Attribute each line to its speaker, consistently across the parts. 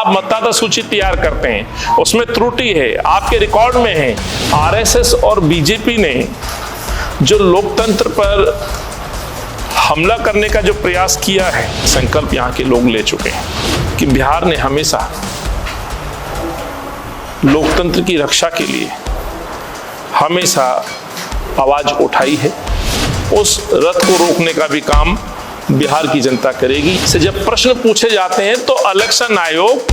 Speaker 1: आप मतदाता सूची तैयार करते हैं, उसमें त्रुटि है, आपके रिकॉर्ड में है। आरएसएस और बीजेपी ने जो लोकतंत्र पर हमला करने का जो प्रयास किया है, संकल्प यहाँ के लोग ले चुके हैं कि बिहार ने हमेशा लोकतंत्र की रक्षा के लिए हमेशा आवाज उठाई है। उस रथ को रोकने का भी काम बिहार की जनता करेगी। से जब प्रश्न पूछे जाते हैं तो इलेक्शन आयोग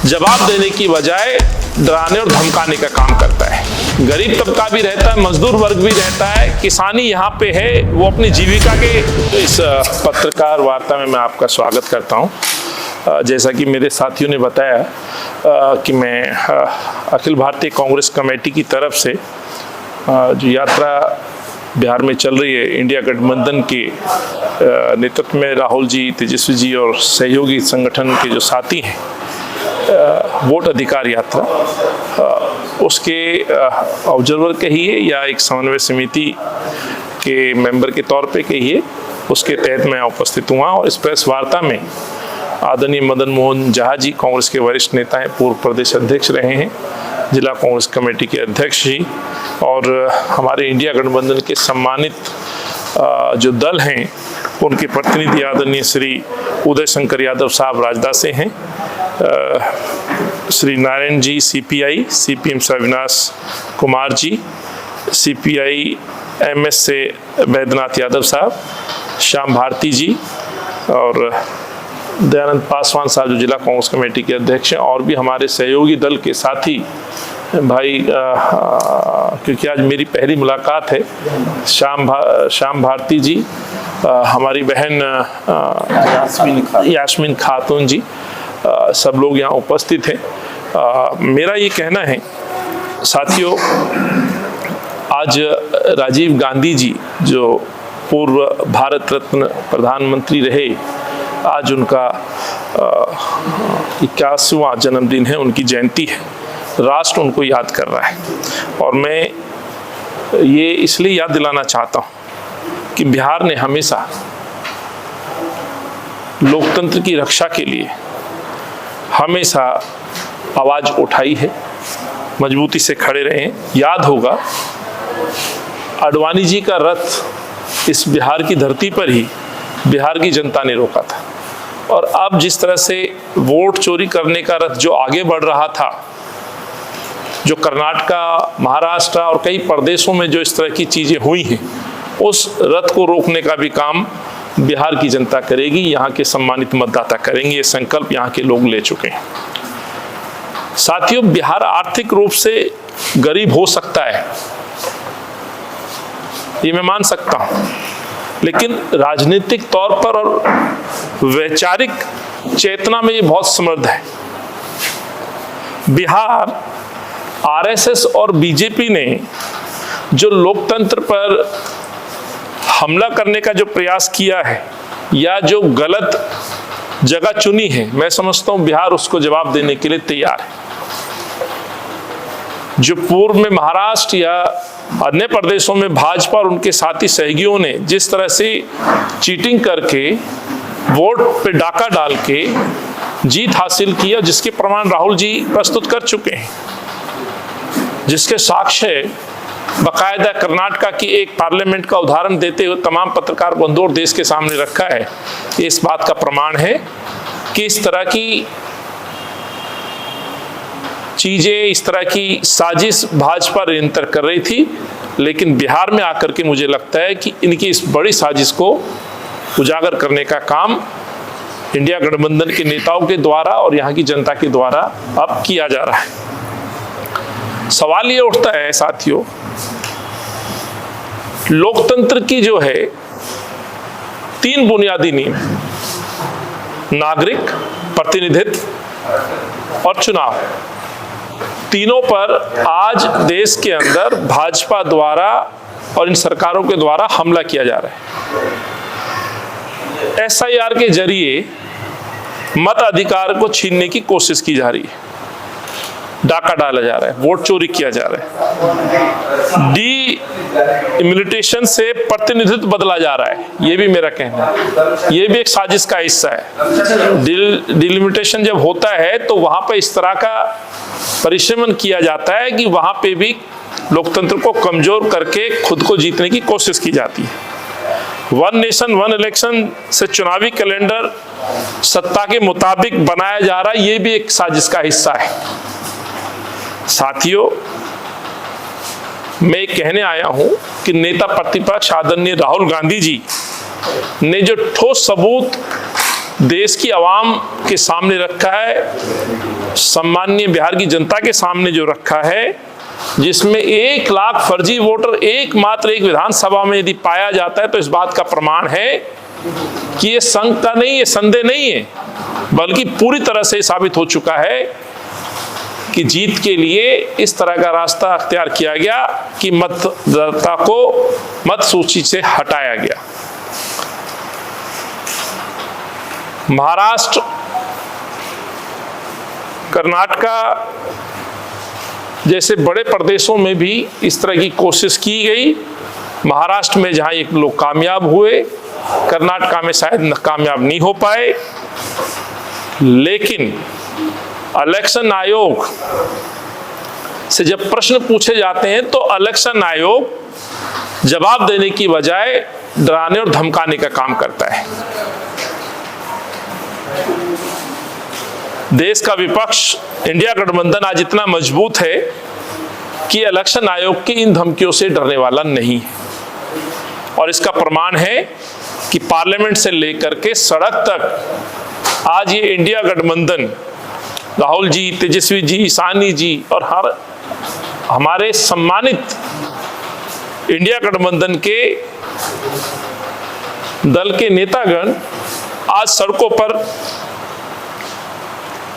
Speaker 1: जवाब देने की बजाय डराने और धमकाने का काम करता है। गरीब तबका भी रहता है, मजदूर वर्ग भी रहता है, किसानी यहाँ पे है, वो अपनी जीविका के। इस पत्रकार वार्ता में मैं आपका स्वागत करता हूँ। जैसा कि मेरे साथियों ने बताया कि मैं अखिल भारतीय कांग्रेस कमेटी की तरफ से जो यात्रा बिहार में चल रही है, इंडिया गठबंधन के नेतृत्व में राहुल जी, तेजस्वी जी और सहयोगी संगठन के जो साथी हैं, वोट अधिकार यात्रा, उसके ऑब्जर्वर कहिए या एक समन्वय समिति के मेंबर के तौर पे कहिए, उसके तहत मैं उपस्थित हुआ। और इस प्रेस वार्ता में आदरणीय मदन मोहन झा जी, कांग्रेस के वरिष्ठ नेता हैं, पूर्व प्रदेश अध्यक्ष रहे हैं, जिला कांग्रेस कमेटी के अध्यक्ष जी, और हमारे इंडिया गठबंधन के सम्मानित जो दल हैं, उनके प्रतिनिधि आदरणीय श्री उदय शंकर यादव साहब राजदा से हैं, श्री नारायण जी सीपीआई, सीपीएम से अविनाश कुमार जी, सीपीआई एमएस से वैद्यनाथ यादव साहब, श्याम भारती जी और दयानंद पासवान साहब जो जिला कांग्रेस कमेटी के अध्यक्ष हैं, और भी हमारे सहयोगी दल के साथी भाई, क्योंकि आज मेरी पहली मुलाकात है, श्याम भारती जी, हमारी बहन यास्मीन खातून जी, सब लोग यहाँ उपस्थित हैं। मेरा ये कहना है साथियों, आज राजीव गांधी जी जो पूर्व भारत रत्न प्रधानमंत्री रहे, आज उनका 81वां जन्मदिन है, उनकी जयंती है। राष्ट्र उनको याद कर रहा है और मैं ये इसलिए याद दिलाना चाहता हूँ कि बिहार ने हमेशा लोकतंत्र की रक्षा के लिए हमेशा आवाज उठाई है, मजबूती से खड़े रहे हैं। याद होगा आडवाणी जी का रथ इस बिहार की धरती पर ही बिहार की जनता ने रोका था, और अब जिस तरह से वोट चोरी करने का रथ जो आगे बढ़ रहा था, जो कर्नाटक, महाराष्ट्र और कई प्रदेशों में जो इस तरह की चीजें हुई हैं, उस रथ को रोकने का भी काम बिहार की जनता करेगी, यहाँ के सम्मानित मतदाता करेंगे। ये संकल्प यहाँ के लोग ले चुके हैं। साथियों, बिहार आर्थिक रूप से गरीब हो सकता है, ये मैं मान सकता हूं, लेकिन राजनीतिक तौर पर और वैचारिक चेतना में ये बहुत समृद्ध है। बिहार आरएसएस और बीजेपी ने जो लोकतंत्र पर हमला करने का जो प्रयास किया है या जो गलत जगह चुनी है, मैं समझता हूं बिहार उसको जवाब देने के लिए तैयार है। जो पूर्व में महाराष्ट्र या अन्य प्रदेशों में भाजपा और उनके साथी सहयोगियों ने जिस तरह से चीटिंग करके वोट पे डाका डाल के जीत हासिल किया, जिसके प्रमाण राहुल जी प्रस्तुत कर चुके हैं, जिसके साक्ष्य बाकायदा कर्नाटक की एक पार्लियामेंट का उदाहरण देते हुए तमाम पत्रकार बंधुओं और देश के सामने रखा है। ये इस बात का प्रमाण है कि इस तरह की चीजें, इस तरह की साजिश भाजपा निरंतर कर रही थी, लेकिन बिहार में आकर के मुझे लगता है कि इनकी इस बड़ी साजिश को उजागर करने का काम इंडिया गठबंधन के नेताओं के द्वारा और यहाँ की जनता के द्वारा अब किया जा रहा है। सवाल ये उठता है साथियों, लोकतंत्र की जो है 3 बुनियादी नियम, नागरिक, प्रतिनिधित्व और चुनाव, तीनों पर आज देश के अंदर भाजपा द्वारा और इन सरकारों के द्वारा हमला किया जा रहा है। एसआईआर के जरिए मत अधिकार को छीनने की कोशिश की जा रही है। डाका डाला जा रहा है, वोट चोरी किया जा रहा है, डी-इम्यूनिटेशन से प्रतिनिधित्व बदला जा रहा है। ये भी मेरा कहना है, ये भी एक साजिश का हिस्सा है। डिलिमिटेशन जब होता है तो वहां पर इस तरह का परिश्रम किया जाता है कि वहां पे भी लोकतंत्र को कमजोर करके खुद को जीतने की कोशिश की जाती है। वन नेशन वन इलेक्शन से चुनावी कैलेंडर सत्ता के मुताबिक बनाया जा रहा है, ये भी एक साजिश का हिस्सा है। साथियों, मैं कहने आया हूं कि नेता प्रतिपक्ष आदरणीय राहुल गांधी जी ने जो ठोस सबूत देश की आवाम के सामने रखा है, सम्माननीय बिहार की जनता के सामने जो रखा है, जिसमें 1 लाख फर्जी वोटर एकमात्र एक विधानसभा में यदि पाया जाता है तो इस बात का प्रमाण है कि ये शंका नहीं है, संदेह नहीं है, बल्कि पूरी तरह से साबित हो चुका है कि जीत के लिए इस तरह का रास्ता अख्तियार किया गया कि मतदाता को मत सूची से हटाया गया। महाराष्ट्र, कर्नाटका जैसे बड़े प्रदेशों में भी इस तरह की कोशिश की गई। महाराष्ट्र में जहां एक लोग कामयाब हुए, कर्नाटका में शायद कामयाब नहीं हो पाए, लेकिन इलेक्शन आयोग से जब प्रश्न पूछे जाते हैं तो इलेक्शन आयोग जवाब देने की बजाय डराने और धमकाने का काम करता है। देश का विपक्ष इंडिया गठबंधन आज इतना मजबूत है कि इलेक्शन आयोग की इन धमकियों से डरने वाला नहीं है, और इसका प्रमाण है कि पार्लियामेंट से लेकर के सड़क तक आज ये इंडिया गठबंधन, राहुल जी, तेजस्वी जी, सानी जी और हमारे सम्मानित इंडिया गठबंधन के दल के नेतागण आज सड़कों पर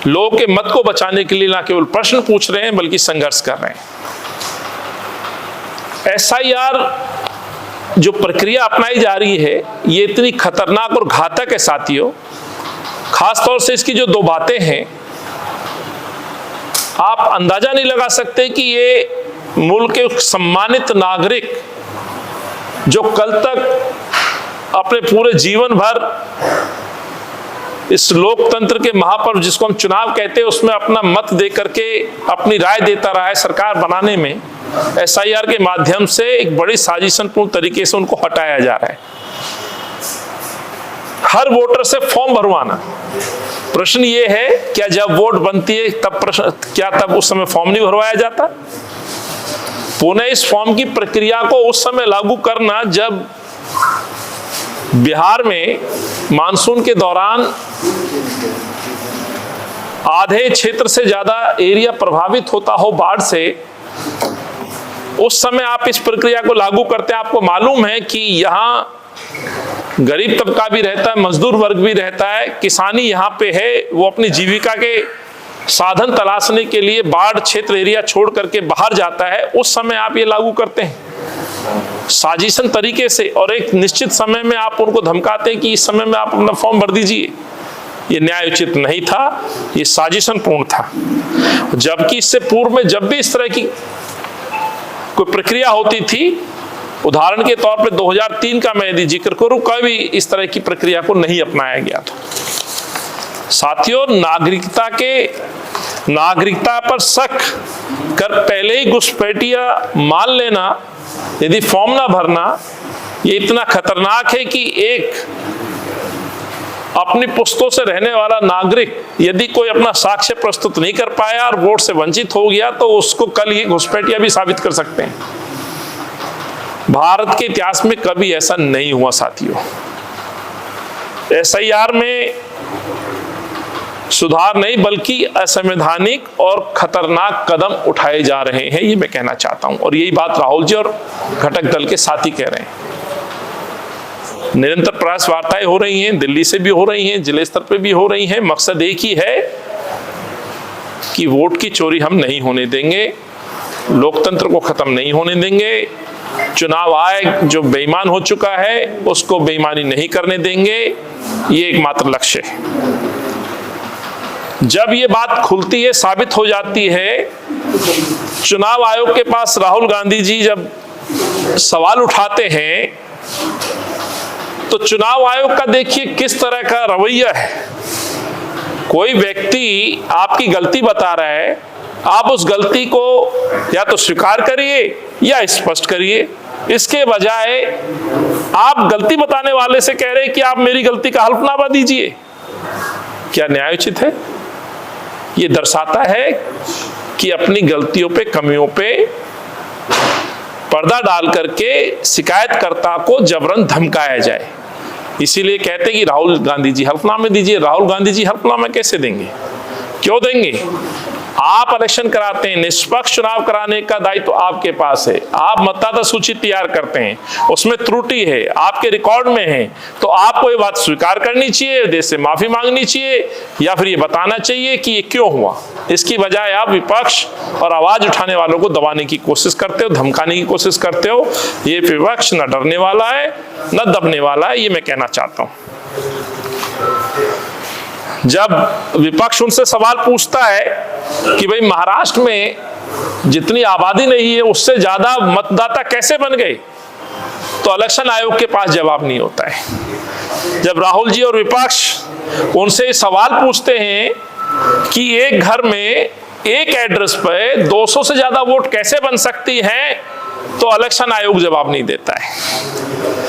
Speaker 1: लोगों के मत को बचाने के लिए न केवल प्रश्न पूछ रहे हैं बल्कि संघर्ष कर रहे हैं। SIR जो प्रक्रिया अपनाई जा रही है ये इतनी खतरनाक और घातक है साथियों, खासतौर से इसकी जो 2 बातें हैं, आप अंदाजा नहीं लगा सकते कि ये मुल्क के सम्मानित नागरिक जो कल तक अपने पूरे जीवन भर इस लोकतंत्र के महापर्व जिसको हम चुनाव कहते हैं उसमें अपना मत दे करके अपनी राय देता रहा है सरकार बनाने में, SIR के माध्यम से एक बड़ी साजिशपूर्ण तरीके से उनको हटाया जा रहा है। हर वोटर से फॉर्म भरवाना, प्रश्न ये है क्या जब वोट बनती है तब उस समय फॉर्म नहीं भरवाया जाता? पुनः इस फॉर्म की प्रक्रिया को उस समय लागू करना जब बिहार में मानसून के दौरान आधे क्षेत्र से ज्यादा एरिया प्रभावित होता हो बाढ़ से, उस समय आप इस प्रक्रिया को लागू करते हैं। आपको मालूम है कि यहाँ गरीब तबका भी रहता है, मजदूर वर्ग भी रहता है, किसानी यहाँ पे है, वो अपनी जीविका के साधन तलाशने के लिए बाढ़ क्षेत्र एरिया छोड़ करके बाहर जाता है, उस समय आप ये लागू करते हैं साजिशन तरीके से, और एक निश्चित समय में आप उनको धमकाते हैं कि इस समय में आप अपना फॉर्म भर दीजिए। ये न्यायोचित नहीं था, ये साजिशन पूर्ण था। जबकि इससे पूर्व में जब भी इस तरह की कोई प्रक्रिया होती थी, उदाहरण के तौर पे 2003 का मैं यदि जिक्र करूं, कभी इस तरह की प्रक्रिया को नहीं अपनाया गया था। साथियों, नागरिकता पर शक कर पहले ही घुसपैठिया मान लेना, यदि फॉर्म ना भरना, ये इतना खतरनाक है कि एक अपनी पुश्तों से रहने वाला नागरिक यदि कोई अपना साक्ष्य प्रस्तुत नहीं कर पाया और वोट से वंचित हो गया तो उसको कल ये घुसपैठिया भी साबित कर सकते हैं। भारत के इतिहास में कभी ऐसा नहीं हुआ साथियों। SIR में सुधार नहीं बल्कि असंवैधानिक और खतरनाक कदम उठाए जा रहे हैं, ये मैं कहना चाहता हूं, और यही बात राहुल जी और घटक दल के साथी कह रहे हैं। निरंतर प्रयास वार्ताएं हो रही हैं, दिल्ली से भी हो रही हैं, जिले स्तर पे भी हो रही हैं। मकसद एक ही है कि वोट की चोरी हम नहीं होने देंगे, लोकतंत्र को खत्म नहीं होने देंगे, चुनाव आयोग जो बेईमान हो चुका है उसको बेईमानी नहीं करने देंगे, ये एकमात्र लक्ष्य है। जब ये बात खुलती है, साबित हो जाती है, चुनाव आयोग के पास राहुल गांधी जी जब सवाल उठाते हैं तो चुनाव आयोग का देखिए किस तरह का रवैया है। कोई व्यक्ति आपकी गलती बता रहा है, आप उस गलती को या तो स्वीकार करिए या स्पष्ट करिए। इसके बजाय आप गलती बताने वाले से कह रहे हैं कि आप मेरी गलती का हल्फनामा दीजिए। क्या न्यायोचित है? ये दर्शाता है कि अपनी गलतियों पे, कमियों पे पर्दा डाल करके शिकायतकर्ता को जबरन धमकाया जाए। इसीलिए कहते हैं कि राहुल गांधी जी हल्फनामे दीजिए। राहुल गांधी जी हल्फनामा कैसे देंगे? क्यों देंगे? आप इलेक्शन कराते हैं, निष्पक्ष चुनाव कराने का दायित्व तो आपके पास है। आप मतदाता सूची तैयार करते हैं, उसमें त्रुटि है, आपके रिकॉर्ड में है, तो आपको ये बात स्वीकार करनी चाहिए, देश से माफी मांगनी चाहिए, या फिर ये बताना चाहिए कि ये क्यों हुआ। इसकी बजाय आप विपक्ष और आवाज उठाने वालों को दबाने की कोशिश करते हो, धमकाने की कोशिश करते हो। ये विपक्ष न डरने वाला है न दबने वाला है, ये मैं कहना चाहता हूं। जब विपक्ष उनसे सवाल पूछता है कि भाई महाराष्ट्र में जितनी आबादी नहीं है उससे ज्यादा मतदाता कैसे बन गए, तो इलेक्शन आयोग के पास जवाब नहीं होता है। जब राहुल जी और विपक्ष उनसे सवाल पूछते हैं कि एक घर में एक एड्रेस पे 200 से ज्यादा वोट कैसे बन सकती हैं, तो इलेक्शन आयोग जवाब नहीं देता है।